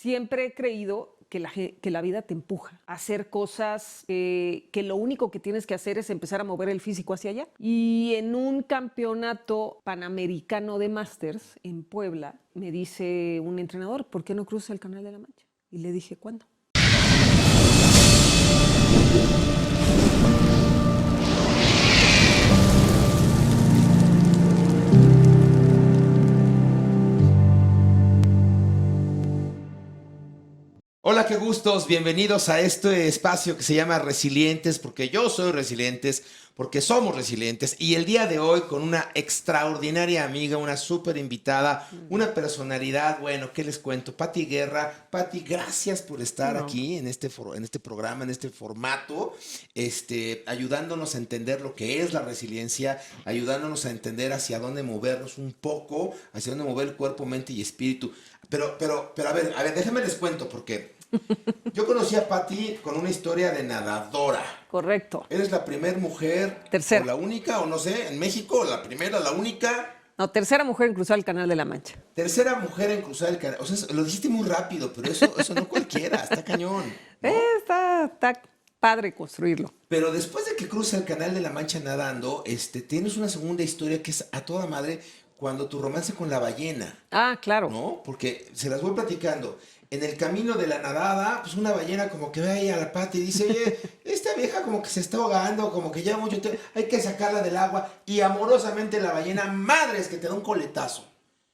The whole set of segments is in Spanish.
Siempre he creído que la vida te empuja a hacer cosas que lo único que tienes que hacer es empezar a mover el físico hacia allá. Y en un campeonato panamericano de Masters en Puebla, me dice un entrenador, ¿por qué no cruzas el Canal de la Mancha? Y le dije, ¿cuándo? Hola, qué gustos, bienvenidos a este espacio que se llama Resilientes, porque yo soy Resilientes, porque somos resilientes, y el día de hoy con una extraordinaria amiga, una súper invitada, una personalidad, bueno, ¿qué les cuento? Pati Guerra. Pati, gracias por estar aquí en este programa, en este formato, ayudándonos a entender lo que es la resiliencia, ayudándonos a entender hacia dónde movernos un poco, hacia dónde mover el cuerpo, mente y espíritu. Pero a ver, déjenme les cuento, porque yo conocí a Pati con una historia de nadadora. Correcto. ¿Eres la primera mujer? Tercera. O la única, o no sé, en México, la primera, la única. No, tercera mujer en cruzar el Canal de la Mancha. Tercera mujer en cruzar el canal. O sea, lo dijiste muy rápido, pero eso no cualquiera, está cañón, ¿no? Está padre construirlo. Pero después de que cruza el Canal de la Mancha nadando, tienes una segunda historia que es a toda madre, cuando tu romance con la ballena. Ah, claro. ¿No? Porque se las voy platicando. En el camino de la nadada, pues una ballena como que ve ahí a la Pati y dice, oye, esta vieja como que se está ahogando, como que ya mucho tiempo, hay que sacarla del agua. Y amorosamente la ballena, madres, que te da un coletazo.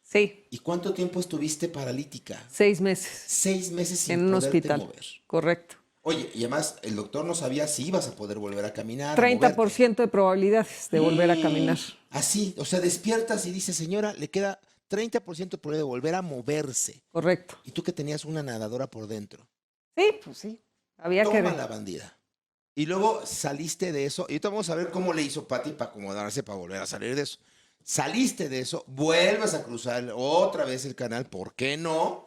Sí. ¿Y cuánto tiempo estuviste paralítica? 6 meses. 6 meses sin en un poderte hospital. mover. Correcto. Oye, y además el doctor no sabía si ibas a poder volver a caminar. 30% de probabilidades de volver a caminar. Así, o sea, despiertas y dices, señora, le queda 30% de probabilidad de volver a moverse. Correcto. Y tú que tenías una nadadora por dentro. Sí, pues sí. Había Toma que... la bandida. Y luego saliste de eso. Y ahorita vamos a ver cómo le hizo Pati para acomodarse, para volver a salir de eso. Saliste de eso, vuelves a cruzar otra vez el canal, ¿por qué no?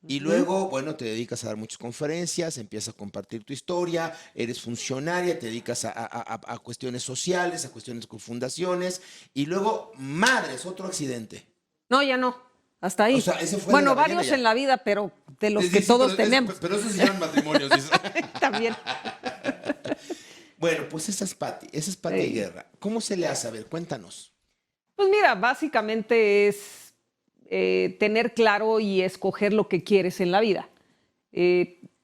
Y luego, bueno, te dedicas a dar muchas conferencias, empiezas a compartir tu historia, eres funcionaria, te dedicas a cuestiones sociales, a cuestiones con fundaciones. Y luego, madres, otro accidente. No, ya no. Hasta ahí. O sea, ese fue bueno, de la ballena varios ya. en la vida, pero de los Sí, que sí, todos pero tenemos. pero eso se llaman matrimonios. Dice. También. Bueno, pues esa es Pati Guerra. ¿Cómo se le hace? A ver, cuéntanos. Pues mira, básicamente es tener claro y escoger lo que quieres en la vida.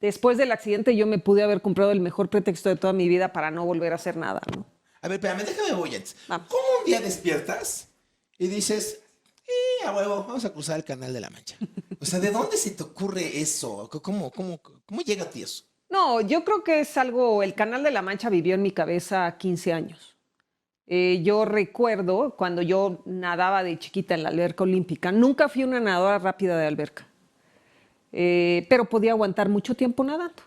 Después del accidente yo me pude haber comprado el mejor pretexto de toda mi vida para no volver a hacer nada, ¿no? A ver, espérame, déjame voy antes. Vamos. ¿Cómo un día despiertas y dices, a huevo, vamos a cruzar el Canal de la Mancha? O sea, ¿de dónde se te ocurre eso? ¿Cómo llega a ti eso? No, yo creo que es algo, el Canal de la Mancha vivió en mi cabeza 15 años. Yo recuerdo cuando yo nadaba de chiquita en la alberca olímpica, nunca fui una nadadora rápida de alberca, pero podía aguantar mucho tiempo nadando.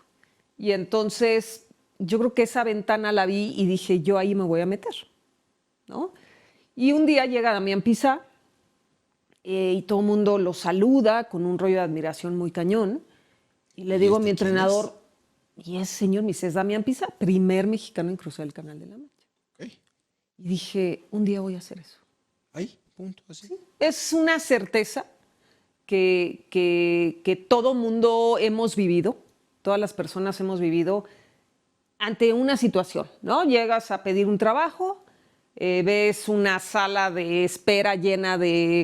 Y entonces yo creo que esa ventana la vi y dije, yo ahí me voy a meter, ¿no? Y un día llega Damián Pizá y todo el mundo lo saluda con un rollo de admiración muy cañón. Y le digo a mi entrenador, y ese señor me dice, es Damián Pizá, primer mexicano en cruzar el Canal de la Mancha. Okay. Y dije, un día voy a hacer eso. Ahí, punto, así. Sí. Es una certeza que todo mundo hemos vivido, todas las personas hemos vivido ante una situación, ¿no? Llegas a pedir un trabajo, ves una sala de espera llena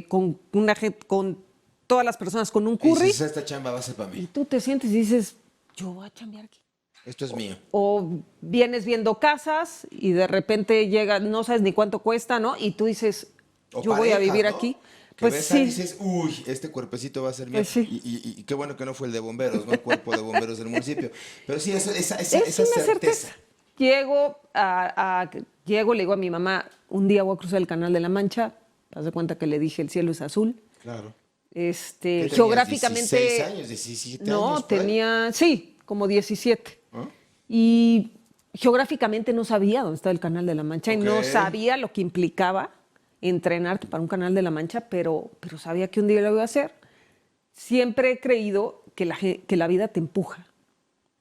con todas las personas con un curry. Y dices, esta chamba va a ser para Y mí. tú te sientes y dices, yo voy a chambear aquí. Esto es mío. O vienes viendo casas y de repente llega, no sabes ni cuánto cuesta, ¿no? Y tú dices, O yo voy a parejas, vivir ¿no? aquí. Que Pues ves ahí y sí. dices, uy, este cuerpecito va a ser mío. Pues sí. Y qué bueno que no fue el de bomberos, ¿no? El cuerpo de bomberos del municipio. Pero sí, esa Es esa una certeza. Llego, le digo a mi mamá, un día voy a cruzar el Canal de la Mancha. Haz de cuenta que le dije, el cielo es azul. Claro. ¿Qué tenías, Geográficamente... 16 años, 17 no, años, por ahí? tenía, sí, como 17. ¿Ah? Y geográficamente no sabía dónde estaba el Canal de la Mancha y no Ok. sabía lo que implicaba entrenarte para un Canal de la Mancha, pero sabía que un día lo iba a hacer. Siempre he creído que la vida te empuja,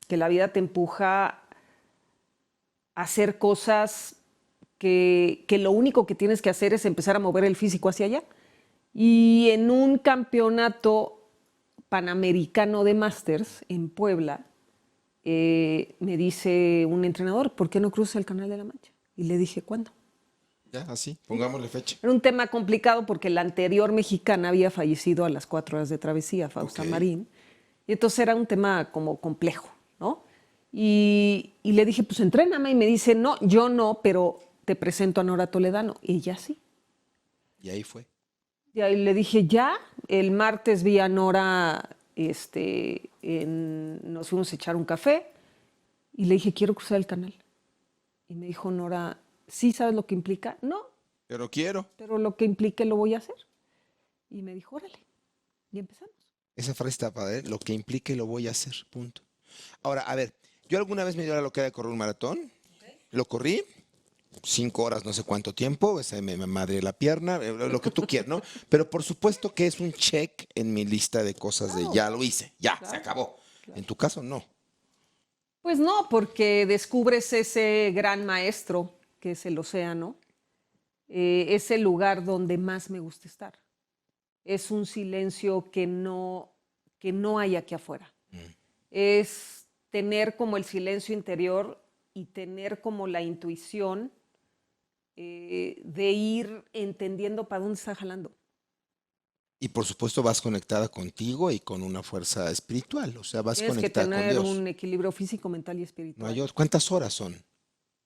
que la vida te empuja a hacer cosas que lo único que tienes que hacer es empezar a mover el físico hacia allá. Y en un campeonato Panamericano de Masters en Puebla, me dice un entrenador, ¿por qué no cruzas el Canal de la Mancha? Y le dije, ¿cuándo? Ya, así, pongámosle fecha. Era un tema complicado porque la anterior mexicana había fallecido a las 4 horas de travesía, Fausta Ok. Marín, y entonces era un tema como complejo, ¿no? Y le dije, pues entréname, y me dice, no, yo no, pero te presento a Nora Toledano, y ella sí. Y ahí fue. Y ahí le dije, ya, el martes vi a Nora, nos fuimos a echar un café, y le dije, quiero cruzar el canal. Y me dijo Nora, ¿sí sabes lo que implica? No, Pero quiero. pero lo que implique lo voy a hacer. Y me dijo, órale, y empezamos. Esa frase está padre. Lo que implique lo voy a hacer. Punto. Ahora, a ver, yo alguna vez me dio la loquera de correr un maratón. Lo corrí. 5 horas, no sé cuánto tiempo, me madré la pierna, lo que tú quieras, ¿no? Pero por supuesto que es un check en mi lista de cosas de ya lo hice, ya, se acabó. En tu caso, no. Pues no, porque descubres ese gran maestro que es el océano, es el lugar donde más me gusta estar. Es un silencio que no hay aquí afuera. Es tener como el silencio interior y tener como la intuición de ir entendiendo para dónde está jalando. Y por supuesto vas conectada contigo y con una fuerza espiritual, o sea, vas Tienes que conectada con tener Dios. un equilibrio físico, mental y No espiritual. hay otro. ¿Cuántas horas son?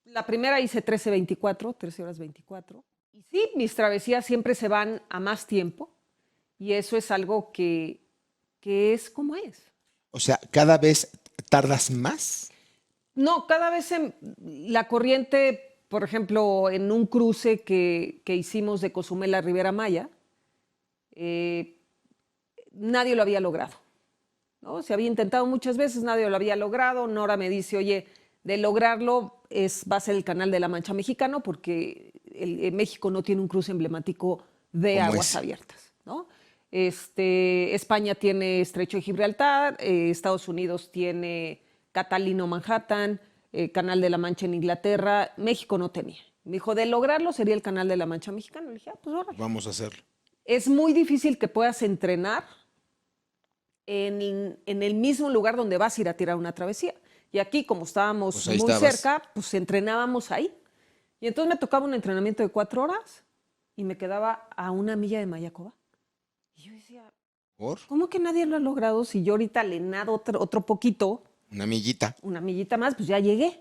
La primera hice 13:24, 13 horas 24. Y sí, mis travesías siempre se van a más tiempo y eso es algo que es como es. O sea, cada vez tardas más. No, cada vez la corriente, por ejemplo, en un cruce que hicimos de Cozumel a Riviera Maya, nadie lo había logrado, ¿no? Se había intentado muchas veces, nadie lo había logrado. Nora me dice, oye, de lograrlo va a ser el Canal de la Mancha mexicano porque México no tiene un cruce emblemático de Como aguas ese. abiertas, ¿no? España tiene Estrecho de Gibraltar, Estados Unidos tiene Catalino Manhattan, Canal de la Mancha en Inglaterra, México no tenía. Me dijo, de lograrlo sería el Canal de la Mancha mexicano. Le dije, pues órale. Vamos a hacerlo. Es muy difícil que puedas entrenar en el mismo lugar donde vas a ir a tirar una travesía. Y aquí, como estábamos Pues ahí muy estabas. cerca, pues entrenábamos ahí. Y entonces me tocaba un entrenamiento de 4 horas y me quedaba a 1 milla de Mayacoba. Y yo decía, ¿Por? ¿cómo que nadie lo ha logrado? Si yo ahorita le nado otro poquito, Una millita. 1 millita más, pues ya llegué.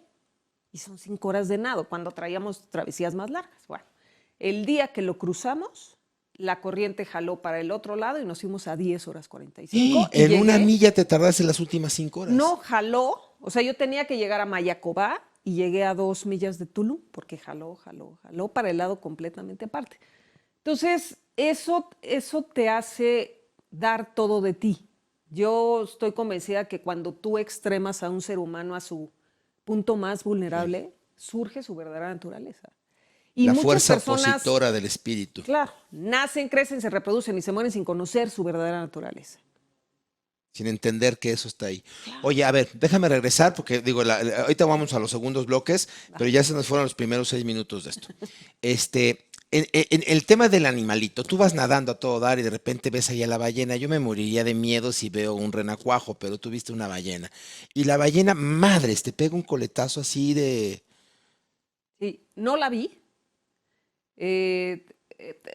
Y son 5 horas de nado, cuando traíamos travesías más largas. Bueno, el día que lo cruzamos, la corriente jaló para el otro lado y nos fuimos a 10 horas 45. Y En una llegué. milla te tardaste las últimas 5 horas. No jaló, o sea, yo tenía que llegar a Mayacobá y llegué a 2 millas de Tulum porque jaló para el lado completamente aparte. Entonces, eso te hace dar todo de ti. Yo estoy convencida que cuando tú extremas a un ser humano a su punto más vulnerable, surge su verdadera naturaleza. Y La muchas fuerza personas, opositora del espíritu. claro, nacen, crecen, se reproducen y se mueren sin conocer su verdadera naturaleza. Sin entender que eso está ahí. Oye, a ver, déjame regresar porque digo, ahorita vamos a los segundos bloques, pero ya se nos fueron los primeros 6 minutos de esto. En el tema del animalito, tú vas nadando a todo dar y de repente ves ahí a la ballena. Yo me moriría de miedo si veo un renacuajo, pero tú viste una ballena. Y la ballena, madres, te pega un coletazo así de... Sí, no la vi.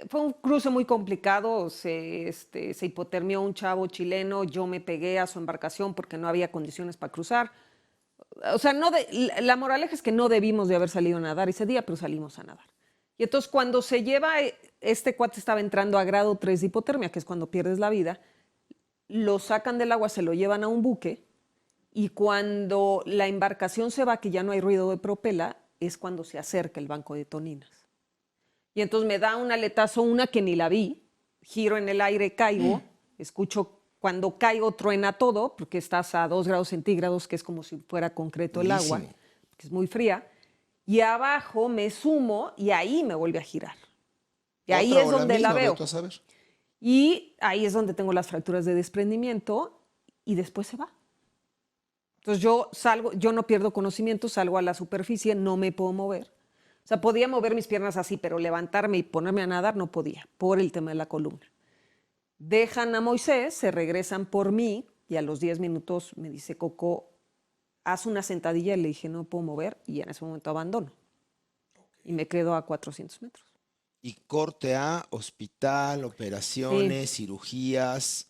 Fue un cruce muy complicado, se hipotermió un chavo chileno, yo me pegué a su embarcación porque no había condiciones para cruzar. O sea, la moraleja es que no debimos de haber salido a nadar ese día, pero salimos a nadar. Y entonces cuando se lleva, este cuate estaba entrando a grado 3 de hipotermia, que es cuando pierdes la vida, lo sacan del agua, se lo llevan a un buque y cuando la embarcación se va, que ya no hay ruido de propela, es cuando se acerca el banco de toninas. Y entonces me da un aletazo, una que ni la vi, giro en el aire, caigo, escucho cuando caigo truena todo, porque estás a 2 grados centígrados, que es como si fuera concreto el agua, Durísimo. que es muy fría, y abajo me sumo y ahí me vuelve a girar. Y ahí Otra es ola donde misma, la veo. vete a saber. Y ahí es donde tengo las fracturas de desprendimiento y después se va. Entonces yo salgo, yo no pierdo conocimiento, salgo a la superficie, no me puedo mover. O sea, podía mover mis piernas así, pero levantarme y ponerme a nadar no podía, por el tema de la columna. Dejan a Moisés, se regresan por mí y a los 10 minutos me dice Coco, haz una sentadilla. Y le dije, no puedo mover, y en ese momento abandono. Y me quedo a 400 metros. Y corte a hospital, Sí, operaciones, cirugías.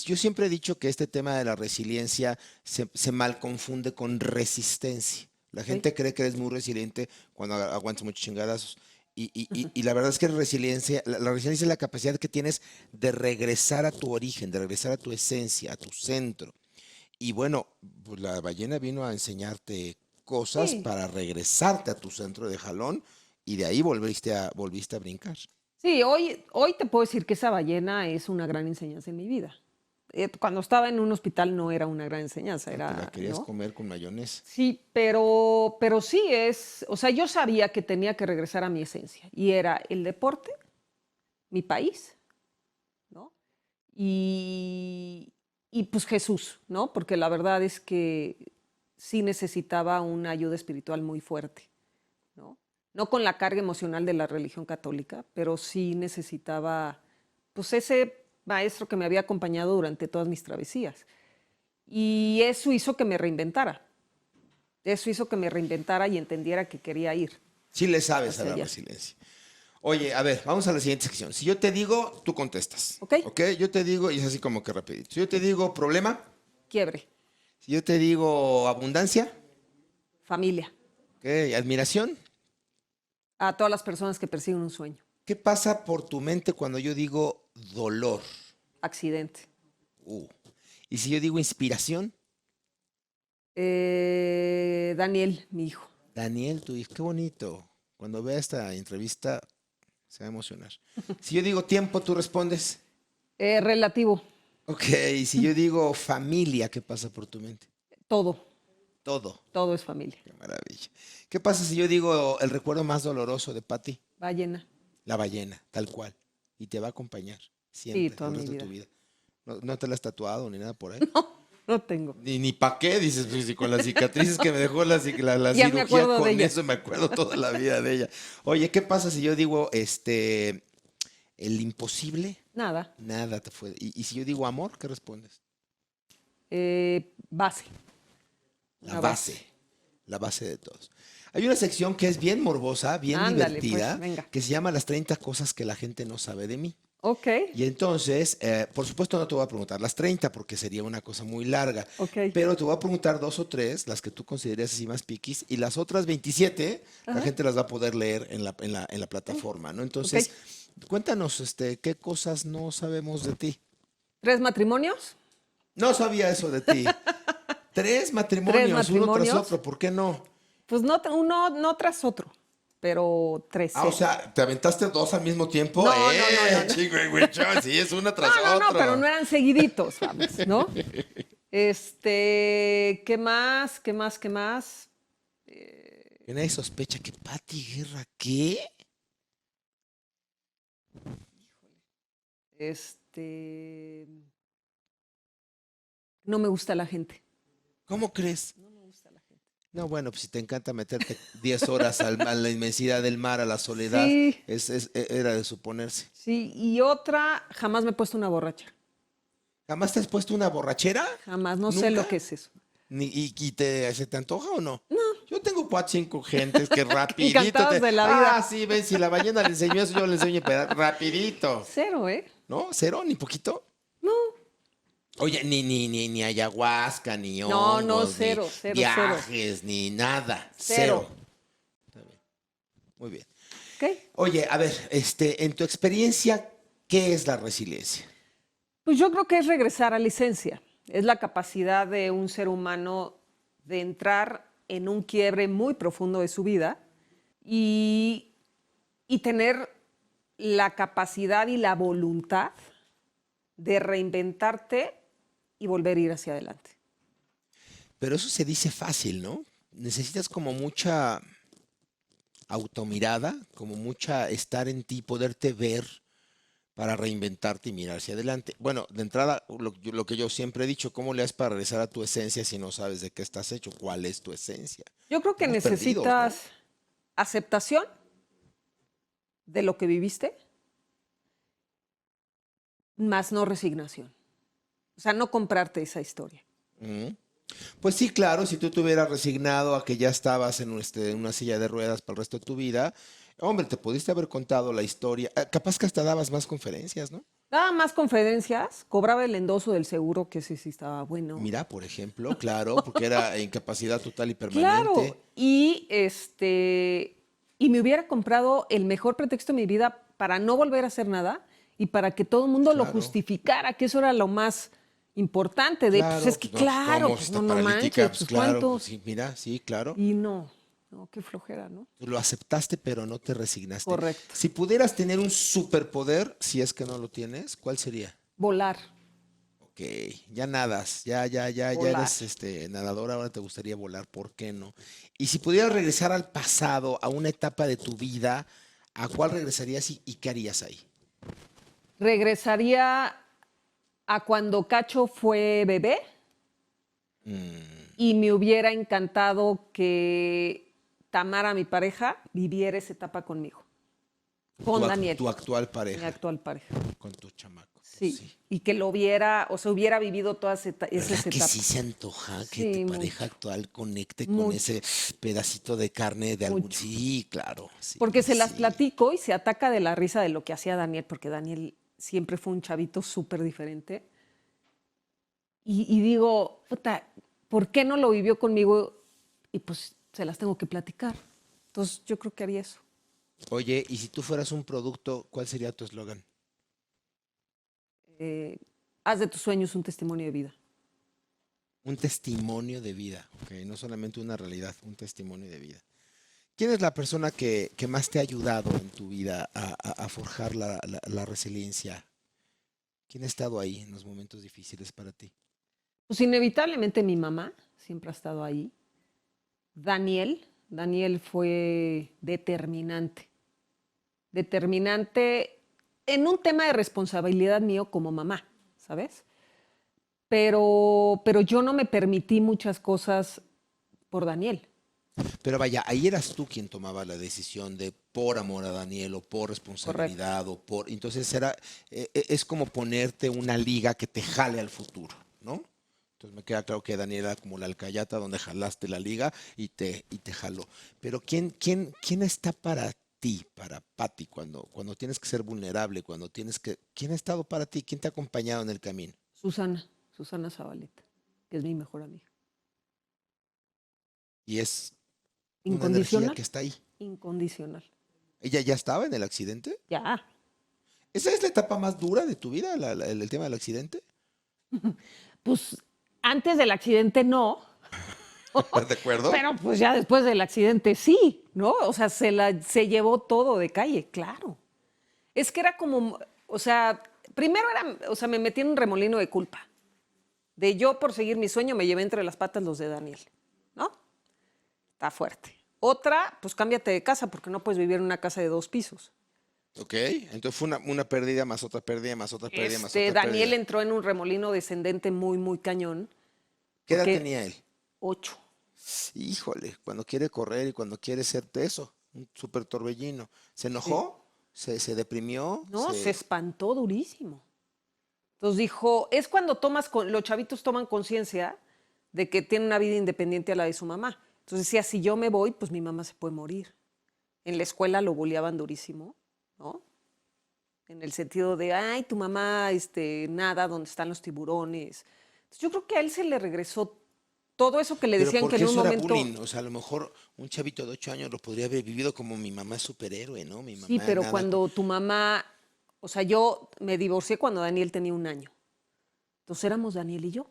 Yo siempre he dicho que este tema de la resiliencia se mal confunde con resistencia. La ok. gente cree que eres muy resiliente cuando aguantas muchos chingadazos. Y la verdad es que la resiliencia es la capacidad que tienes de regresar a tu origen, de regresar a tu esencia, a tu centro. Y bueno, pues la ballena vino a enseñarte cosas Sí, para regresarte a tu centro de jalón y de ahí volviste a brincar. sí, hoy te puedo decir que esa ballena es una gran enseñanza en mi vida. Cuando estaba en un hospital no era una gran enseñanza, Ah, te la era, querías ¿no? comer con mayonesa. Sí, pero sí es, o sea, yo sabía que tenía que regresar a mi esencia y era el deporte, mi país, ¿no? Y, y pues Jesús, ¿no? Porque la verdad es que sí necesitaba una ayuda espiritual muy fuerte, ¿no? No con la carga emocional de la religión católica, pero sí necesitaba, pues ese maestro que me había acompañado durante todas mis travesías. Y eso hizo que me reinventara. Eso hizo que me reinventara y entendiera que quería ir Sí le sabes a hacia la allá. resiliencia. Oye, a ver, vamos a la siguiente sección. Si yo te digo, tú contestas. ¿Ok? ¿Ok? Yo te digo, y es así como que rapidito. Si yo te digo problema, Quiebre, si yo te digo abundancia, familia, ¿ok? Admiración, a todas las personas que persiguen un sueño, ¿qué pasa por tu mente cuando yo digo dolor? accidente. Uh. Y si yo digo inspiración, Daniel, mi hijo. Daniel, tu hijo, qué bonito. Cuando vea esta entrevista, se va a emocionar. Si yo digo tiempo, tú respondes. Relativo, Ok, y si yo digo familia, ¿qué pasa por tu mente? todo, Todo. todo es familia. Qué maravilla. ¿Qué pasa si yo digo el recuerdo más doloroso de Patty? Ballena, La ballena, tal cual. Y te va a acompañar sí, siempre, toda el mi resto de tu vida. vida. No, no te la has tatuado ni nada por ahí. No tengo. Ni pa' qué, dices, pues, si con las cicatrices que me dejó la Ya me cirugía, acuerdo de con ella. eso me acuerdo toda la vida de ella. Oye, ¿qué pasa si yo digo, el imposible? Nada. Nada te fue. Y si yo digo amor, ¿qué respondes? Base, La una base. base, la base de todos. Hay una sección que es bien morbosa, bien Ándale, pues, divertida, venga. que se llama Las 30 cosas que la gente no sabe de mí. Ok, Y entonces, por supuesto no te voy a preguntar las 30 porque sería una cosa muy larga, ok. pero te voy a preguntar dos o tres, las que tú consideres así más piquis, y las otras 27 la Ajá, gente las va a poder leer en la plataforma, ¿no? ok. Entonces, cuéntanos, ¿qué cosas no sabemos de ti? 3 matrimonios, No sabía eso de ti. Tres tres matrimonios, uno tras matrimonios. otro, ¿por qué no? Pues no, uno no tras otro, pero Ah, o 13. sea, ¿te aventaste dos al mismo tiempo? No, no, no, no, no. Chingüengüenchón, sí, es una No, tras no, no, pero no otra. eran seguiditos, vamos, ¿no? ¿Qué más? ¿Qué más? ¿Qué más? Que nadie sospecha que Pati Guerra, ¿qué? Este, no me gusta la gente. ¿Cómo crees? No me gusta la gente. No, bueno, pues si te encanta meterte 10 horas a la inmensidad del mar, a la soledad, Sí, era de suponerse. sí. Y otra, jamás me he puesto una borracha. ¿Jamás te has puesto una borrachera? Jamás, no sé ¿Nunca? lo que es eso. ¿Se te antoja o no? Yo tengo cuatro, cinco gentes que rapidito Encantados te... de la vida. Ah, sí, ven, si la ballena le enseñó eso, yo le enseño rapidito. Cero, ¿eh? ¿No? ¿Cero? ¿Ni poquito? No, Oye, ni ayahuasca, ni no, no, hongos, ni cero, cero, cero, viajes, ni nada. cero. Cero. Está bien. Muy bien. ¿Ok? Oye, a ver, en tu experiencia, ¿qué es la resiliencia? Pues yo creo que es regresar a la esencia. Es la capacidad de un ser humano de entrar en un quiebre muy profundo de su vida y, y tener la capacidad y la voluntad de reinventarte y volver a ir hacia adelante. Pero eso se dice fácil, ¿no? Necesitas como mucha automirada, como mucha estar en ti, poderte ver para reinventarte y mirar hacia adelante. Bueno, de entrada, lo que yo siempre he dicho, ¿cómo le haces para regresar a tu esencia si no sabes de qué estás hecho? ¿Cuál es tu esencia? Yo creo que Estamos perdidos, ¿no? necesitas aceptación de lo que viviste más no resignación. O sea, no comprarte esa historia. Ujú. Pues sí, claro, si tú te hubieras resignado a que ya estabas en una silla de ruedas para el resto de tu vida, hombre, te pudiste haber contado la historia. Capaz que hasta dabas más conferencias, ¿no? Daba más conferencias, cobraba el endoso del seguro, que ese sí estaba bueno. Mira, por ejemplo, claro, porque era incapacidad total y Claro, permanente. y me hubiera comprado el mejor pretexto de mi vida para no volver a hacer nada y para que todo el mundo lo Claro, justificara, que eso era lo más importante de, pues es claro, que pues no, pues claro, cómo, si pues está no paralítica, manches, pues pues claro, pues cuántos. sí, mira, sí, claro. Y no, no, qué flojera, ¿no? Lo aceptaste, pero no te resignaste. Correcto. Si pudieras tener un superpoder, si es que no lo tienes, ¿cuál sería? Volar, Ok, ya nadas, ya volar. eres nadadora, ahora te gustaría volar, ¿por qué no? Y si pudieras regresar al pasado, a una etapa de tu vida, ¿a cuál regresarías y qué harías ahí? Regresaría a cuando Cacho fue bebé Mm, y me hubiera encantado que Tamara, mi pareja, viviera esa etapa conmigo, con Daniel, tu actual mi pareja, actual pareja. con tu chamaco, pues Sí, sí. y que lo viera, o sea, hubiera vivido todas ¿Verdad esas que sí etapas. se antoja que tu Sí, pareja mucho, actual conecte con mucho, ese pedacito de carne de algún... mucho. Sí, claro, sí, Porque se las sí. platico y se ataca de la risa de lo que hacía Daniel, porque Daniel siempre fue un chavito súper diferente. Y digo, puta, ¿por qué no lo vivió conmigo? Y pues se las tengo que platicar. Entonces yo creo que haría eso. Oye, y si tú fueras un producto, ¿cuál sería tu eslogan? Eh, Haz de tus sueños un testimonio de vida. Un testimonio de vida, ¿ok? No solamente una realidad, un testimonio de vida. ¿Quién es la persona que más te ha ayudado en tu vida a forjar la resiliencia? ¿Quién ha estado ahí en los momentos difíciles para ti? Pues inevitablemente mi mamá siempre ha estado ahí. Daniel fue determinante. Determinante en un tema de responsabilidad mío como mamá, ¿sabes? Pero yo no me permití muchas cosas por Daniel. Pero vaya, ahí eras tú quien tomaba la decisión de por amor a Daniel o por Correcto. responsabilidad o por... Entonces es como ponerte una liga que te jale al futuro, ¿no? Entonces me queda claro que Daniel era como la alcayata donde jalaste la liga y te jaló. Pero ¿quién está para ti, para Patti, cuando tienes que ser vulnerable, cuando tienes que... ¿Quién ha estado para ti? ¿Quién te ha acompañado en el camino? Susana Zabaleta, que es mi mejor amiga. Y es una energía Incondicional, que está ahí. incondicional. ¿Ella ya estaba en el accidente? Ya. ¿Esa es la etapa más dura de tu vida, el tema del accidente? Pues antes del accidente no, ¿Estás de acuerdo? pero pues ya después del accidente sí, ¿no? O sea, se llevó todo de calle, claro. Es que era como, o sea, primero era, o sea, me metí en un remolino de culpa. De yo por seguir mi sueño me llevé entre las patas los de Daniel, ¿no? Está fuerte. Otra, pues cámbiate de casa porque no puedes vivir en una casa de 2 pisos. Ok, entonces fue una pérdida más otra pérdida más otra pérdida más otra Daniel pérdida. entró en un remolino descendente muy, muy cañón, ¿Qué edad porque tenía él? 8. Híjole, cuando quiere correr y cuando quiere ser eso, un súper torbellino. ¿Se Sí. enojó? ¿Se deprimió? No, se espantó durísimo. Entonces dijo, es cuando los chavitos toman conciencia de que tienen una vida independiente a la de su mamá. Entonces decía, si yo me voy, pues mi mamá se puede morir. En la escuela lo bulleaban durísimo, ¿no? En el sentido de, ay, tu mamá nada donde están los tiburones. Entonces, yo creo que a él se le regresó todo eso que le Pero decían que porque en un eso era momento, bullying, o sea, a lo mejor un chavito de 8 años lo podría haber vivido como mi mamá es superhéroe, ¿no? Mi sí, mamá pero nada. cuando tu mamá, o sea, yo me divorcié cuando Daniel tenía 1 año. Entonces éramos Daniel y yo.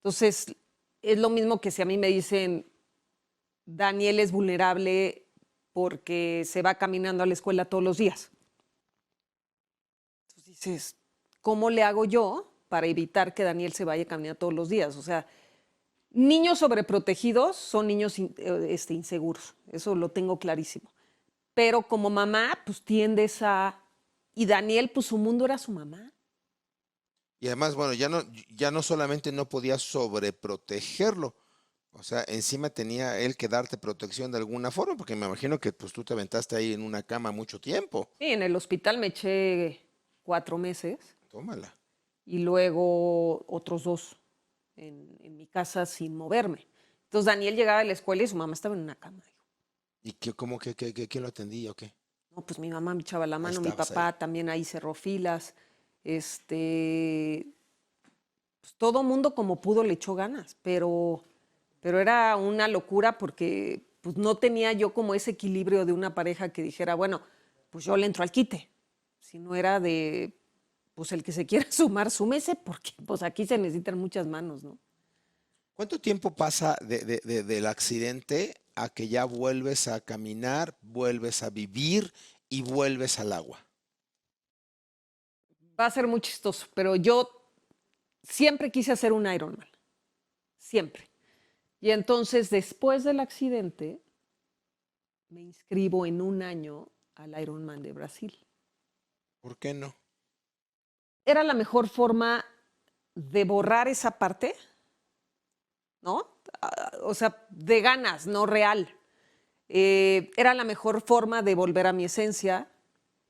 Entonces, es lo mismo que si a mí me dicen, Daniel es vulnerable porque se va caminando a la escuela todos los días. Entonces dices, ¿cómo le hago yo para evitar que Daniel se vaya caminando todos los días? O sea, niños sobreprotegidos son niños inseguros, eso lo tengo clarísimo. Pero como mamá, pues tiendes a... Y Daniel, pues su mundo era su mamá. Y además, bueno, ya no solamente no podía sobreprotegerlo, o sea, encima tenía él que darte protección de alguna forma, porque me imagino que pues tú te aventaste ahí en una cama mucho tiempo. Sí, en el hospital me eché 4 meses Tómala. y luego otros 2 en mi casa sin moverme. Entonces Daniel llegaba de la escuela y su mamá estaba en una cama. ¿Y quién lo atendía o qué? No, pues mi mamá me echaba la Ahí mano, mi estabas papá ahí. también ahí cerró filas. Pues todo mundo como pudo le echó ganas, pero era una locura porque pues no tenía yo como ese equilibrio de una pareja que dijera, bueno, pues yo le entro al quite. Si no era de, pues el que se quiera sumar, súmese, porque pues aquí se necesitan muchas manos, ¿no? ¿Cuánto tiempo pasa del accidente a que ya vuelves a caminar, vuelves a vivir y vuelves al agua? Va a ser muy chistoso, pero yo siempre quise hacer un Ironman, siempre. Y entonces, después del accidente, me inscribo en un año al Ironman de Brasil. ¿Por qué no? Era la mejor forma de borrar esa parte, ¿no? O sea, de ganas, no real. Era la mejor forma de volver a mi esencia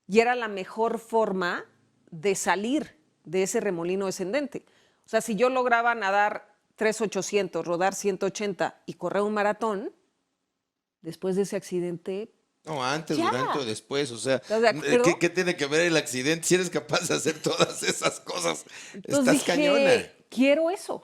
y era la mejor forma de salir de ese remolino descendente. O sea, si yo lograba nadar 3,800, rodar 180 y correr un maratón, después de ese accidente, No, antes, ya. durante o después, o sea, ¿Estás de acuerdo? ¿qué tiene que ver el accidente? Si eres capaz de hacer todas esas cosas, Entonces estás cañona. dije, quiero eso.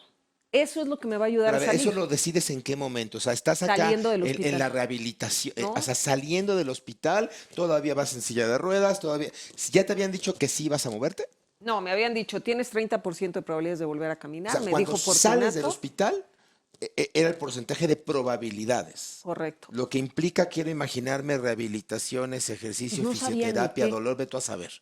Eso es lo que me va a ayudar Pero a a ver, ¿eso salir, lo decides en qué momento? O sea, estás acá saliendo del en la hospital, rehabilitación, o ¿no? sea, saliendo del hospital, todavía vas en silla de ruedas, todavía. ¿Ya te habían dicho que sí ibas a moverte? No, me habían dicho, tienes 30% de probabilidades de volver a O caminar. sea, Me cuando dijo sales del Fortunato. hospital, era el porcentaje de probabilidades. Correcto. Lo que implica, quiero imaginarme, rehabilitaciones, Pues ejercicio, no sabía ni fisioterapia, qué. dolor, ve tú a saber.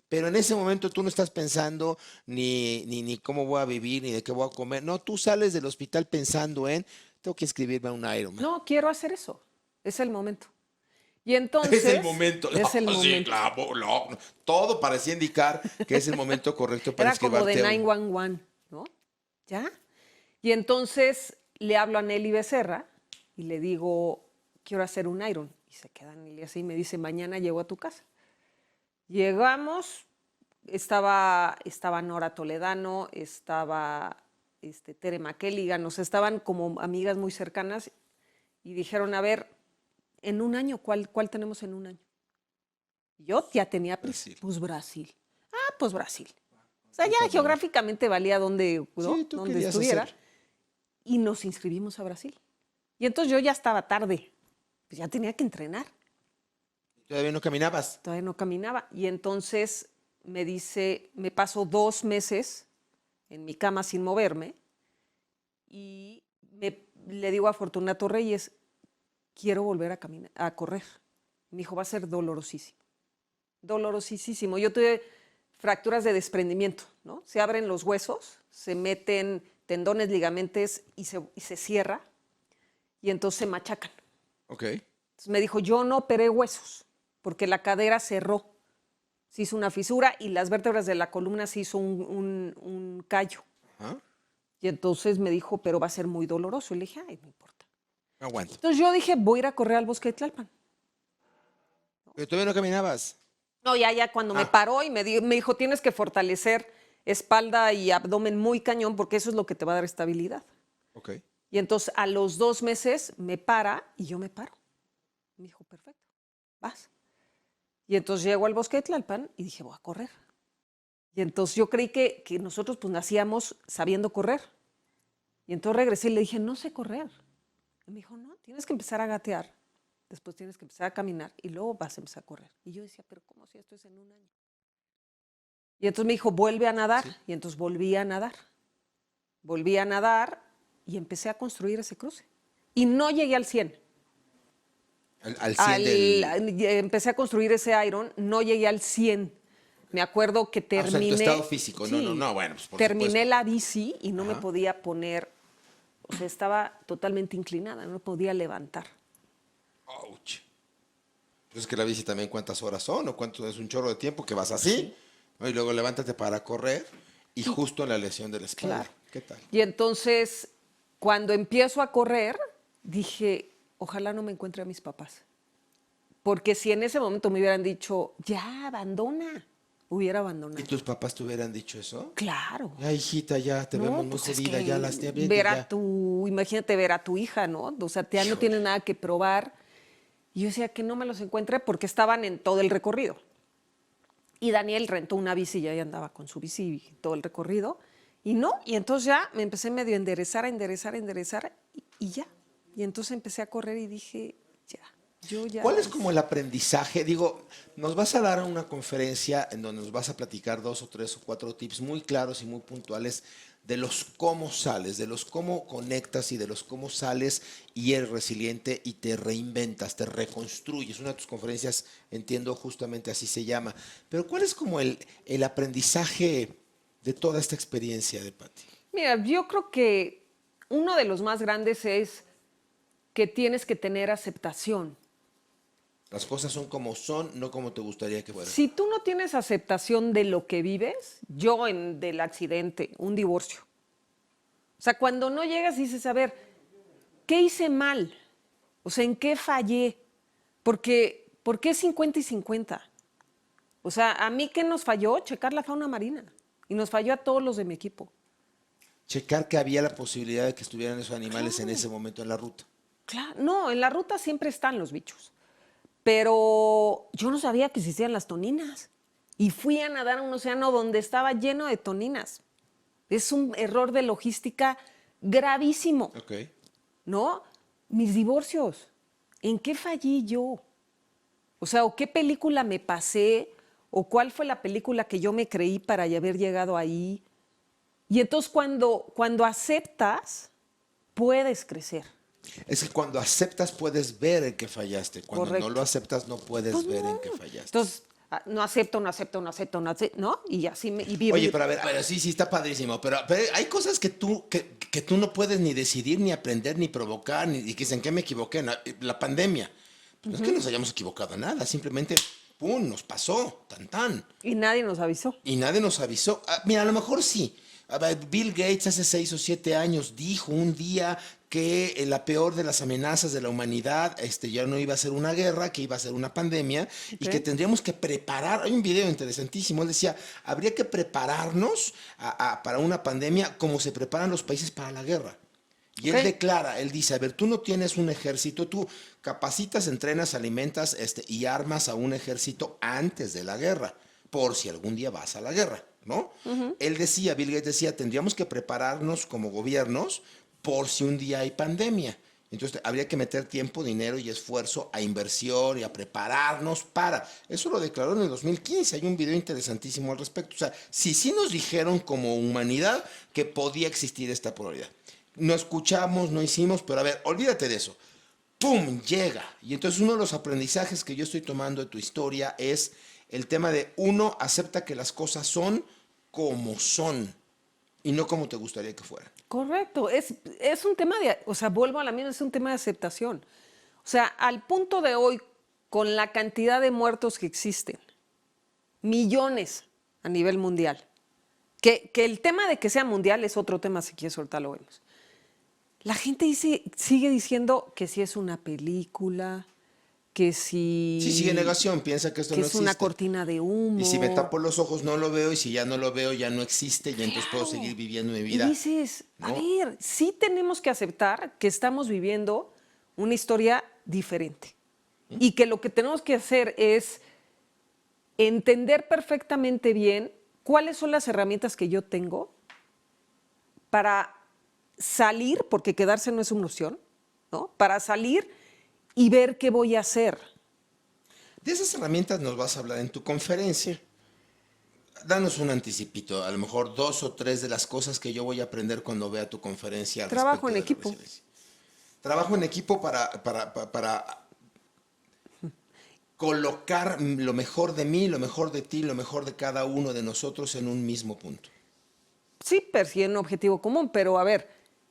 Pero en ese momento tú no estás pensando ni cómo voy a vivir, ni de qué voy a comer. No, tú sales del hospital pensando en, tengo que inscribirme a un Ironman. No, quiero hacer eso. Es el momento. Y Es el entonces, momento. es el No, sí, momento. claro, no. Todo parecía indicar que es el momento correcto para Era como de inscribirte a un... 911, ¿no? ¿Ya? Y entonces le hablo a Nelly Becerra y le digo, quiero hacer un Iron. Y se queda Nelly así y me dice, mañana llego a tu casa. Llegamos, estaba Nora Toledano, estaba Tere McKelligan, nos estaban como amigas muy cercanas y dijeron, a ver, en un año, ¿cuál tenemos en un año? Y yo ya tenía prisa, Brasil. pues Brasil. Ah, pues Brasil. O sea, Por ya favor. geográficamente valía donde, Sí, ¿no? tú Donde querías estuviera. hacer. Y nos inscribimos a Brasil. Y entonces yo ya estaba tarde, pues ya tenía que entrenar. Todavía no caminabas. Todavía no caminaba. Y entonces me dice, me paso 2 meses en mi cama sin moverme y le digo a Fortunato Reyes, quiero volver a caminar, a correr. Me dijo, va a ser dolorosísimo. Dolorosísimo. Yo tuve fracturas de desprendimiento, ¿no? Se abren los huesos, se meten tendones, ligamentos y se cierra y entonces se machacan. Ok. Entonces me dijo, yo no operé huesos porque la cadera cerró, se hizo una fisura y las vértebras de la columna se hizo un callo. Ajá. Y entonces me dijo, pero va a ser muy doloroso. Y le dije, ay, no importa. Aguanto. Entonces yo dije, voy a ir a correr al bosque de Tlalpan. Pero todavía no caminabas. No, ya cuando me Ah, paró y me dijo, tienes que fortalecer espalda y abdomen muy cañón porque eso es lo que te va a dar estabilidad. ok. Y entonces a los 2 meses me para y yo me paro. Me dijo, perfecto, vas. Y entonces llego al bosque de Tlalpan y dije, voy a correr. Y entonces yo creí que nosotros pues nacíamos sabiendo correr. Y entonces regresé y le dije, no sé correr. Y me dijo, no, tienes que empezar a gatear, después tienes que empezar a caminar y luego vas a empezar a correr. Y yo decía, pero ¿cómo si esto es en un año? Y entonces me dijo, vuelve a nadar. Sí. Y entonces volví a nadar. Volví a nadar y empecé a construir ese cruce. Y no llegué al 100. Al 100 del... Empecé a construir ese Iron, no llegué al 100. Me acuerdo que Ah, o sea, en tu estado terminé, físico. No, no, sí, no, bueno, pues por terminé supuesto. la bici y no me Ajá. podía poner, o sea, estaba totalmente inclinada, no me podía levantar. Ouch. Pues es que la bici también cuántas horas son o cuánto es un chorro de tiempo que vas así, Sí. ¿no? Y luego levántate para correr y justo en la lesión de la espalda. Claro. ¿Qué tal? Y entonces, cuando empiezo a correr, dije, ojalá no me encuentre a mis papás. Porque si en ese momento me hubieran dicho, ya, abandona, hubiera ¿Y abandonado. tus papás te hubieran dicho eso? Claro. Ya, hijita, ya te No, vemos muy pues es jodida, que ya las te bien, ver ya. a imagínate ver a tu hija, ¿no? O sea, ya no Híjole. tiene nada que probar. Y yo decía que no me los encuentre porque estaban en todo el recorrido. Y Daniel rentó una bici y ahí andaba con su bici todo el recorrido. Y no, y entonces ya me empecé medio a enderezar, y ya. Y entonces empecé a correr y dije, ya, yo ya. ¿Cuál es como el aprendizaje? Digo, nos vas a dar una conferencia en donde nos vas a platicar 2 o 3 o 4 tips muy claros y muy puntuales de los cómo sales, de los cómo conectas y de los cómo sales y eres resiliente y te reinventas, te reconstruyes. Una de tus conferencias, entiendo, justamente así se llama. Pero ¿cuál es como el aprendizaje de toda esta experiencia de Pati? Mira, yo creo que uno de los más grandes es que tienes que tener aceptación. Las cosas son como son, no como te gustaría que fueran. Si tú no tienes aceptación de lo que vives, del accidente, un divorcio. O sea, cuando no llegas y dices, a ver, ¿qué hice mal? O sea, ¿en qué fallé? ¿Por qué 50 y 50? O sea, a mí ¿qué nos falló? Checar la fauna marina. Y nos falló a todos los de mi equipo. Checar que había la posibilidad de que estuvieran esos animales en Claro. ese momento en la ruta. Claro, no, en la ruta siempre están los bichos. Pero yo no sabía que existían las toninas. Y fui a nadar a un océano donde estaba lleno de toninas. Es un error de logística gravísimo, Ok. ¿no? Mis divorcios. ¿En qué fallé yo? O sea, ¿o qué película me pasé? ¿O cuál fue la película que yo me creí para haber llegado ahí? Y entonces cuando aceptas, puedes crecer. Es que cuando aceptas puedes ver en qué fallaste. Cuando no Correcto. lo aceptas no puedes Pues ver no. en qué fallaste. Entonces, no acepto, ¿no? Y así y vivo. Oye, pero a ver, sí, sí, está padrísimo. Pero hay cosas que tú no puedes ni decidir, ni aprender, ni provocar, ni y que dicen que me equivoqué. La pandemia. No es que nos hayamos equivocado en nada, simplemente, ¡pum!, nos pasó, tan tan. Y nadie nos avisó. Y nadie nos avisó. Mira, a lo mejor sí. A ver, Bill Gates hace 6 o 7 años dijo un día que la peor de las amenazas de la humanidad ya no iba a ser una guerra, que iba a ser una pandemia y que tendríamos que preparar. Hay un video interesantísimo, él decía, habría que prepararnos para una pandemia como se preparan los países para la guerra. Y él declara, él dice, a ver, tú no tienes un ejército, tú capacitas, entrenas, alimentas y armas a un ejército antes de la guerra, por si algún día vas a la guerra, ¿no? Él decía, Bill Gates decía, tendríamos que prepararnos como gobiernos por si un día hay pandemia. Entonces habría que meter tiempo, dinero y esfuerzo a inversión y a prepararnos para. Eso lo declaró en el 2015. Hay un video interesantísimo al respecto. O sea, sí nos dijeron como humanidad que podía existir esta probabilidad. No escuchamos, no hicimos, pero a ver, olvídate de eso. ¡Pum! Llega. Y entonces uno de los aprendizajes que yo estoy tomando de tu historia es el tema de uno acepta que las cosas son como son y no como te gustaría que fueran. Correcto. Es un tema o sea, vuelvo a la misma, es un tema de aceptación. O sea, al punto de hoy, con la cantidad de muertos que existen, millones a nivel mundial, que el tema de que sea mundial es otro tema, si quieres ahorita lo vemos. La gente sigue diciendo que si es una película, que si... Sí, sigue negación, piensa que esto que no es existe. una cortina de humo. Y si me tapo los ojos no lo veo y si ya no lo veo ya no existe y entonces puedo seguir viviendo mi vida. Y dices, ¿no? a ver, sí tenemos que aceptar que estamos viviendo una historia diferente y que lo que tenemos que hacer es entender perfectamente bien cuáles son las herramientas que yo tengo para salir, porque quedarse no es una opción, ¿no? Para salir y ver qué voy a hacer. De esas herramientas nos vas a hablar en tu conferencia. Danos un anticipito, a lo mejor 2 o 3 de las cosas que yo voy a aprender cuando vea tu conferencia. Trabajo en equipo. Trabajo en equipo para colocar lo mejor de mí, lo mejor de ti, lo mejor de cada uno de nosotros en un mismo punto. Sí, persiguen un objetivo común, pero a ver,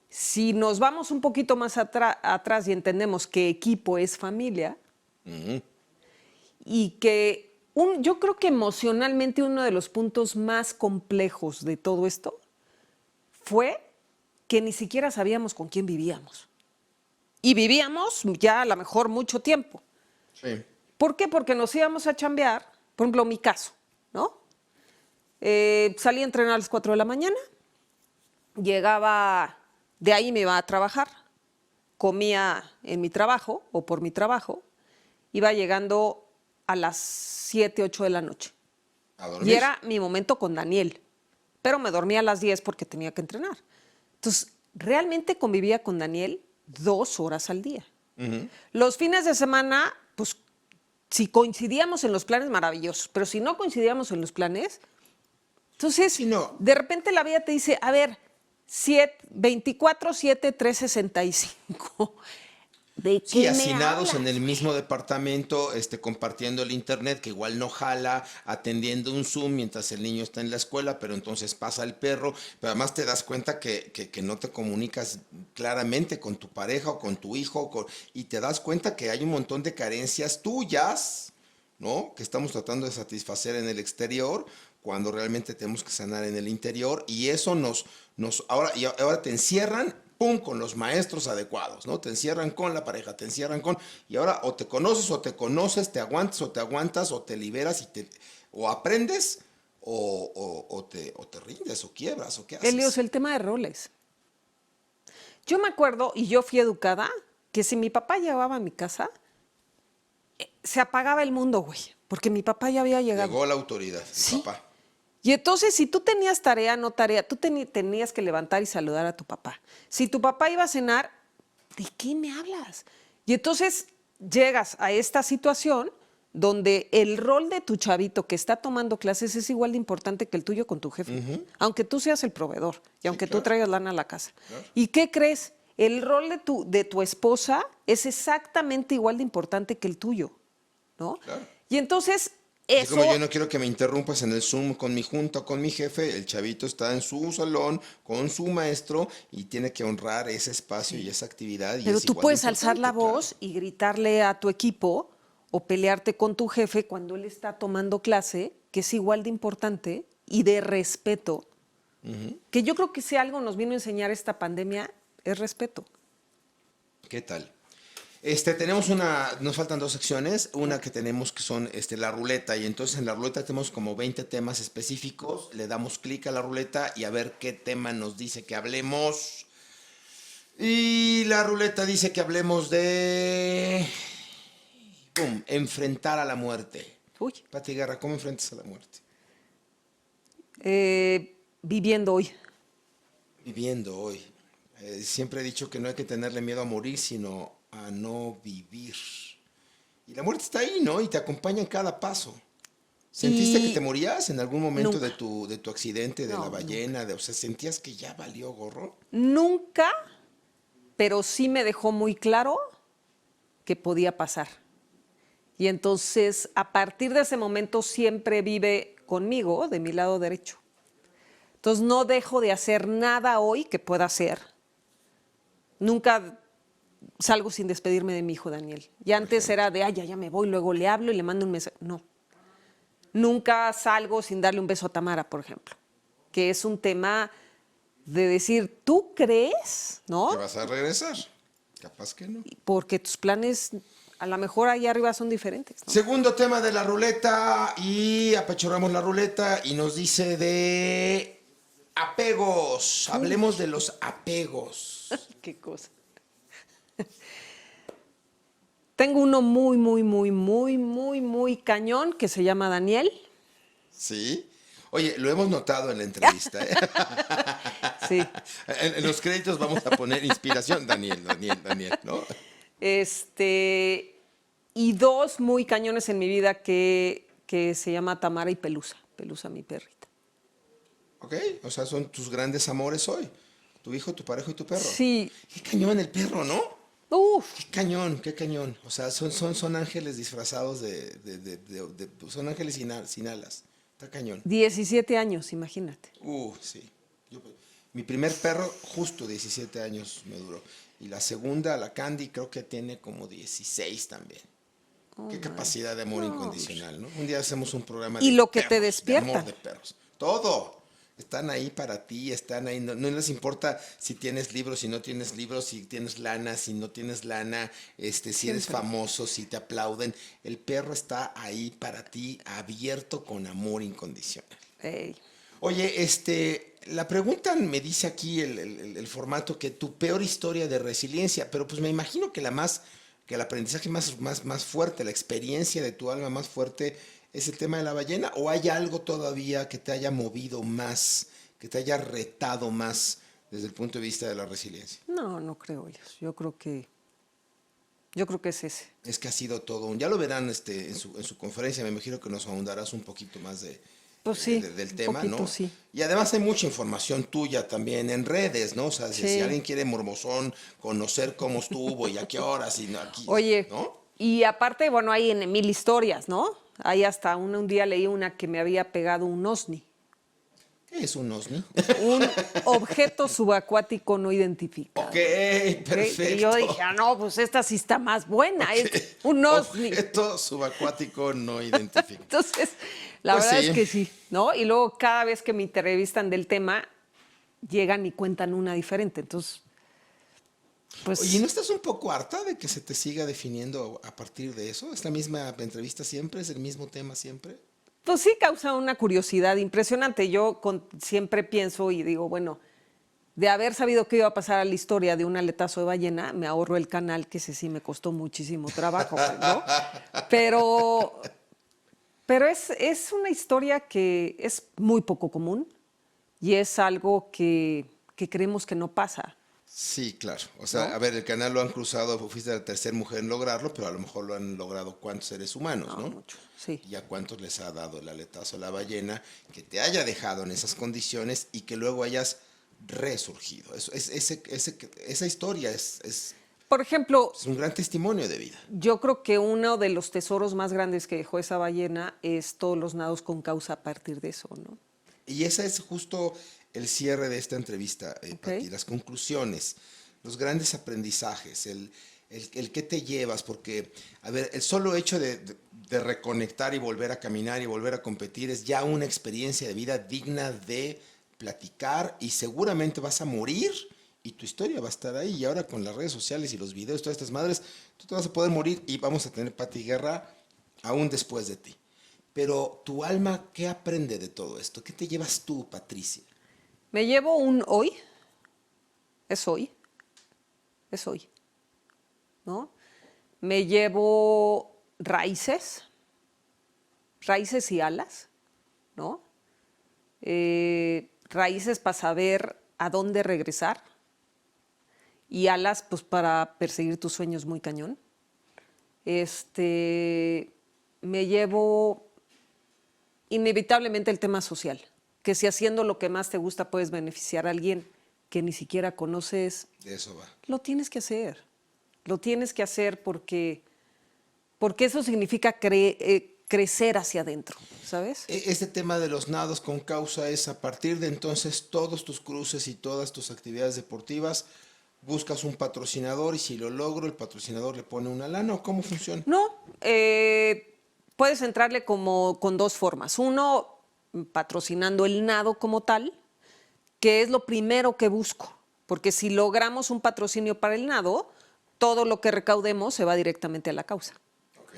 si nos vamos un poquito más atrás y entendemos que equipo es familia y que yo creo que emocionalmente uno de los puntos más complejos de todo esto fue que ni siquiera sabíamos con quién vivíamos. Y vivíamos ya a lo mejor mucho tiempo. Sí. ¿Por qué? Porque nos íbamos a chambear, por ejemplo, mi caso, ¿no? Salí a entrenar a las 4 de la mañana, llegaba, de ahí me iba a trabajar, comía en mi trabajo o por mi trabajo, iba llegando a las 7, 8 de la noche. ¿A dormir? Y era mi momento con Daniel, pero me dormía a las 10 porque tenía que entrenar. Entonces, realmente convivía con Daniel 2 horas al día. Los fines de semana, pues, si coincidíamos en los planes, maravillosos, pero si no coincidíamos en los planes, entonces, Sí, no. de repente la vida te dice, a ver, 24/7, 365. ¿De qué Sí, me hacinados en hablas? el mismo departamento, compartiendo el internet, que igual no jala, atendiendo un Zoom mientras el niño está en la escuela, pero entonces pasa el perro, pero además te das cuenta que no te comunicas claramente con tu pareja o con tu hijo, y te das cuenta que hay un montón de carencias tuyas, ¿no? Que estamos tratando de satisfacer en el exterior, cuando realmente tenemos que sanar en el interior, y eso ahora te encierran, pum, con los maestros adecuados, ¿no? Te encierran con la pareja, te encierran con, y ahora o te conoces, te aguantas, o te liberas o aprendes, o te rindes, o quiebras, o qué Helios, haces. el tema de roles. Yo me acuerdo, y yo fui educada, que si mi papá llegaba a mi casa, se apagaba el mundo, güey, porque mi papá ya había llegado. Llegó la autoridad, el Sí. papá. Y entonces, si tú tenías tarea, no tarea, tú tenías que levantar y saludar a tu papá. Si tu papá iba a cenar, ¿de qué me hablas? Y entonces llegas a esta situación donde el rol de tu chavito que está tomando clases es igual de importante que el tuyo con tu jefe, aunque tú seas el proveedor y aunque tú claro. traigas lana a la casa. Claro. ¿Y qué crees? El rol de tu esposa es exactamente igual de importante que el tuyo, ¿no? Claro. Y entonces Así eso... como yo no quiero que me interrumpas en el Zoom con mi junta o con mi jefe, el chavito está en su salón con su maestro y tiene que honrar ese espacio y esa actividad. Y Pero es tú igual de puedes alzar la importante, voz y gritarle a tu equipo o pelearte con tu jefe cuando él está tomando clase, que es igual de importante y de respeto. Que yo creo que si algo nos vino a enseñar esta pandemia es respeto. Claro. ¿Qué tal? Nos faltan 2 secciones, una que tenemos que son la ruleta, y entonces en la ruleta tenemos como 20 temas específicos, le damos clic a la ruleta y a ver qué tema nos dice que hablemos. Y la ruleta dice que hablemos de... ¡Pum! Enfrentar a la muerte. Uy, Pati Guerra, ¿cómo enfrentas a la muerte? viviendo hoy. Viviendo hoy. Siempre he dicho que no hay que tenerle miedo a morir, sino a no vivir. Y la muerte está ahí, ¿no? Y te acompaña en cada paso. ¿Sentiste que Y te morías en algún momento nunca. de tu accidente, de la No, ballena? O sea, ¿sentías que ya valió gorro? nunca, pero sí me dejó muy claro que podía pasar. Y entonces, a partir de ese momento, siempre vive conmigo, de mi lado derecho. Entonces, no dejo de hacer nada hoy que pueda hacer. Nunca salgo sin despedirme de mi hijo Daniel. Y antes era de, ay, ya me voy, luego le hablo y le mando un mensaje. No. Nunca salgo sin darle un beso a Tamara, por ejemplo, que es un tema de decir, ¿tú crees? ¿No? ¿Que vas a regresar? Capaz que no. Porque tus planes a lo mejor ahí arriba son diferentes, ¿no? Segundo tema de la ruleta, y apachurramos la ruleta y nos dice de apegos. Hablemos de los apegos. Qué cosa. Tengo uno muy cañón que se llama Daniel. ¿Sí? Oye, lo hemos notado en la entrevista, ¿eh? Sí. En los créditos vamos a poner inspiración, Daniel, ¿no? Y 2 muy cañones en mi vida que se llama Tamara y Pelusa. Pelusa, mi perrita. Ok, o sea, son tus grandes amores hoy. Tu hijo, tu pareja y tu perro. Sí. Qué cañón el perro, ¿no? Uf. Qué cañón, qué cañón. O sea, son ángeles disfrazados son ángeles sin alas. Está cañón. 17 años, imagínate. Sí. Mi primer perro, justo 17 años me duró. Y la segunda, la Candy, creo que tiene como 16 también. Qué capacidad de amor incondicional, ¿no? Un día hacemos un programa Y de lo que te perros, despierta. de amor de perros. Todo. Están ahí para ti, están ahí. No les importa si tienes libros, si no tienes libros, si tienes lana, si no tienes lana, si eres famoso, si te aplauden. El perro está ahí para ti, abierto con amor incondicional. Ey. Oye, la pregunta me dice aquí el formato que tu peor historia de resiliencia, pero pues me imagino que que el aprendizaje más fuerte, la experiencia de tu alma más fuerte es el tema de la ballena, o hay algo todavía que te haya movido más, que te haya retado más desde el punto de vista de la resiliencia. No, no creo, Elios. Yo creo que es ese. Es que ha sido todo ya lo verán en su conferencia, me imagino que nos ahondarás un poquito más Pues sí, del un tema, poquito ¿no? sí. Y además hay mucha información tuya también en redes, ¿no? O sea, si Sí. alguien quiere morbosón, conocer cómo estuvo y a qué horas y no, aquí, Oye, ¿no? y aparte, bueno, hay en mil historias, ¿no? Hay hasta un día leí una que me había pegado un OSNI, ¿Qué es un OSNI? un objeto subacuático no identificado. Ok, ¿Ok? Y yo perfecto. dije, no, pues esta sí está más buena, Ok. es un OSNI. Objeto subacuático no identificado. Entonces, la Pues verdad sí. es que sí, ¿no? Y luego cada vez que me entrevistan del tema, llegan y cuentan una diferente. Entonces, pues, Oye, ¿no estás un poco harta de que se te siga definiendo a partir de eso? ¿Es la misma entrevista siempre? ¿Es el mismo tema siempre? pues sí causa una curiosidad impresionante. Siempre pienso y digo, bueno, de haber sabido que iba a pasar a la historia de un aletazo de ballena, me ahorro el canal, que ese sí me costó muchísimo trabajo, ¿no? Pero, pero es una historia que es muy poco común y es algo que creemos que no pasa, Sí, claro. O sea, ¿no? a ver, el canal lo han cruzado, fuiste la tercera mujer en lograrlo, pero a lo mejor lo han logrado cuántos seres humanos, No, ¿no? mucho, sí. Y a cuántos les ha dado el aletazo a la ballena que te haya dejado en esas condiciones y que luego hayas resurgido. Esa historia Por ejemplo, es un gran testimonio de vida. yo creo que uno de los tesoros más grandes que dejó esa ballena es todos los nados con causa a partir de eso, ¿no? Y ese es justo el cierre de esta entrevista, Ok. Pati, las conclusiones, los grandes aprendizajes, el qué te llevas, porque, a ver, el solo hecho de reconectar y volver a caminar y volver a competir es ya una experiencia de vida digna de platicar y seguramente vas a morir y tu historia va a estar ahí. Y ahora con las redes sociales y los videos, todas estas madres, tú te vas a poder morir y vamos a tener Pati Guerra aún después de ti. Pero tu alma, ¿qué aprende de todo esto? ¿Qué te llevas tú, Patricia? Me llevo un hoy, es hoy, es hoy, ¿no? Me llevo raíces y alas, ¿no? Raíces para saber a dónde regresar y alas pues para perseguir tus sueños muy cañón. Me llevo inevitablemente el tema social, que si haciendo lo que más te gusta puedes beneficiar a alguien que ni siquiera conoces, De eso va. lo tienes que hacer. Lo tienes que hacer porque eso significa crecer hacia adentro, ¿sabes? Este tema de los nados con causa es a partir de entonces todos tus cruces y todas tus actividades deportivas, buscas un patrocinador y si lo logro, el patrocinador le pone una lana o cómo funciona. No, puedes entrarle como con dos formas. Uno, patrocinando el nado como tal, que es lo primero que busco, porque si logramos un patrocinio para el nado, todo lo que recaudemos se va directamente a la causa. Ok.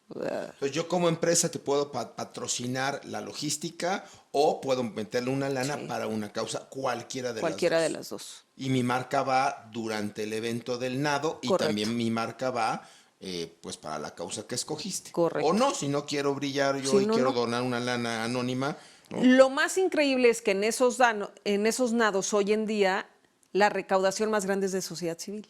Entonces yo como empresa te puedo patrocinar la logística o puedo meterle una lana Sí. para una causa, cualquiera de Cualquiera de las dos. las dos. Y mi marca va durante el evento del nado y Correcto. también mi marca va pues para la causa que escogiste. Correcto. O no, si no quiero brillar yo Si y no, quiero no. donar una lana anónima, ¿no? Lo más increíble es que en esos nados hoy en día la recaudación más grande es de sociedad civil.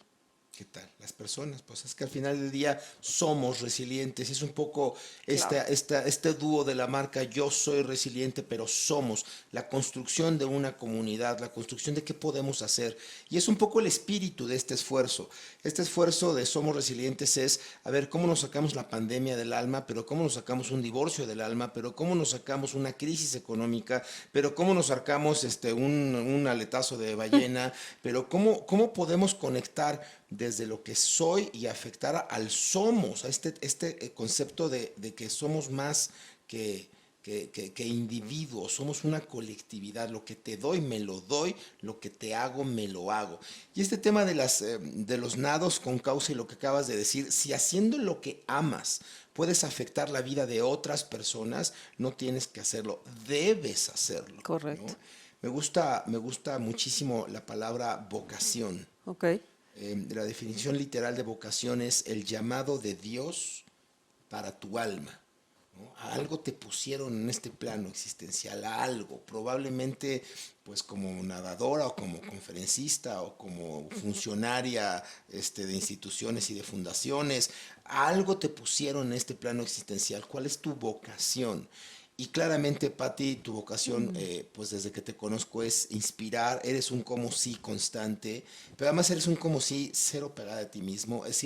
¿Qué tal? Las personas, pues es que al final del día somos resilientes. Es un poco Claro. este dúo de la marca yo soy resiliente, pero somos la construcción de una comunidad, la construcción de qué podemos hacer. Y es un poco el espíritu de este esfuerzo. Este esfuerzo de somos resilientes es, a ver, cómo nos sacamos la pandemia del alma, pero cómo nos sacamos un divorcio del alma, pero cómo nos sacamos una crisis económica, pero cómo nos sacamos un aletazo de ballena, pero cómo podemos conectar desde lo que soy y afectar al somos, a este concepto de que somos más que que individuos, somos una colectividad, lo que te doy me lo doy, lo que te hago me lo hago. Y este tema de los nados con causa y lo que acabas de decir, si haciendo lo que amas puedes afectar la vida de otras personas, no tienes que hacerlo, debes hacerlo. Correcto. ¿No? Me gusta muchísimo la palabra vocación. Ok. La definición literal de vocación es el llamado de Dios para tu alma. ¿No? A algo te pusieron en este plano existencial, a algo, probablemente pues como nadadora o como conferencista o como funcionaria de instituciones y de fundaciones, a algo te pusieron en este plano existencial. ¿Cuál es tu vocación? Y claramente, Patti, tu vocación, pues desde que te conozco es inspirar, eres un como sí constante, pero además eres un como sí cero pegada de ti mismo, es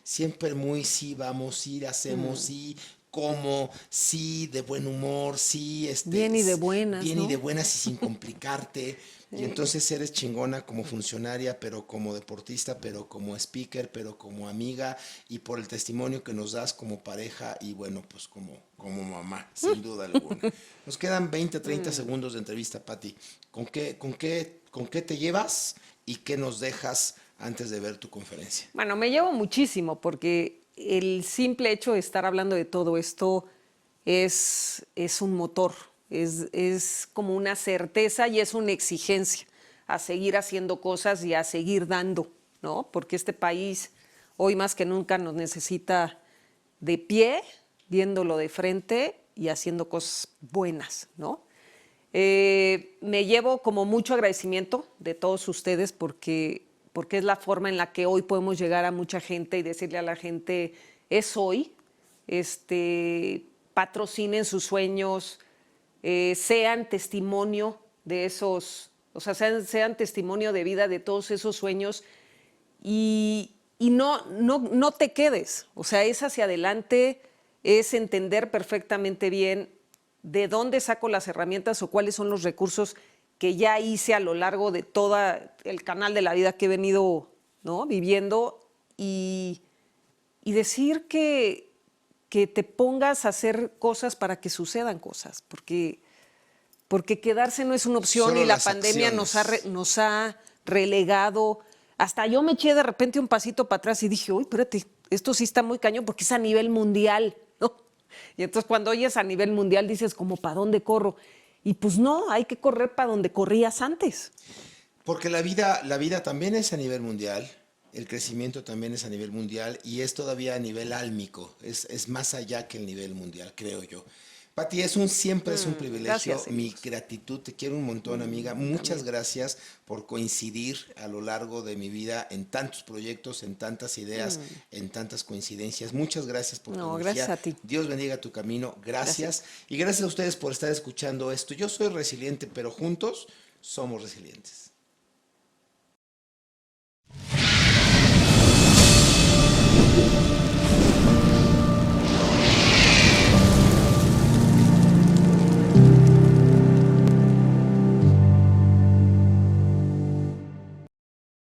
siempre muy sí, vamos, sí, hacemos, sí, como, sí, de buen humor, sí, Bien y de buenas, bien ¿no? y de buenas y sin complicarte. Y entonces eres chingona como funcionaria, pero como deportista, pero como speaker, pero como amiga y por el testimonio que nos das como pareja y bueno, pues como mamá, sin duda alguna. Nos quedan 20, 30 segundos de entrevista, Patti. ¿Con qué te llevas y qué nos dejas antes de ver tu conferencia? Bueno, me llevo muchísimo porque el simple hecho de estar hablando de todo esto es un motor, es como una certeza y es una exigencia a seguir haciendo cosas y a seguir dando, ¿no? Porque este país hoy más que nunca nos necesita de pie, viéndolo de frente y haciendo cosas buenas, ¿no? Me llevo como mucho agradecimiento de todos ustedes porque es la forma en la que hoy podemos llegar a mucha gente y decirle a la gente, es hoy, patrocinen sus sueños, sean testimonio de esos, o sea, sean testimonio de vida de todos esos sueños y no te quedes, o sea, es hacia adelante, es entender perfectamente bien de dónde saco las herramientas o cuáles son los recursos que ya hice a lo largo de todo el canal de la vida que he venido, ¿no?, viviendo y decir que te pongas a hacer cosas para que sucedan cosas, porque quedarse no es una opción. Solo y la las pandemia acciones. nos ha relegado. Hasta yo me eché de repente un pasito para atrás y dije, uy, espérate, esto sí está muy cañón porque es a nivel mundial, ¿no? Y entonces cuando oyes a nivel mundial dices, como, ¿para dónde corro? Y pues no, hay que correr para donde corrías antes. Porque la vida también es a nivel mundial, el crecimiento también es a nivel mundial y es todavía a nivel álmico, es más allá que el nivel mundial, creo yo. Patti, siempre es un privilegio, Gracias, mi Jesús. gratitud, te quiero un montón, amiga. Muchas También. gracias por coincidir a lo largo de mi vida en tantos proyectos, en tantas ideas, en tantas coincidencias. Muchas gracias por tu No, gracias energía. a ti. Dios bendiga tu camino. Gracias. Gracias. Y gracias a ustedes por estar escuchando esto. Yo soy resiliente, pero juntos somos resilientes.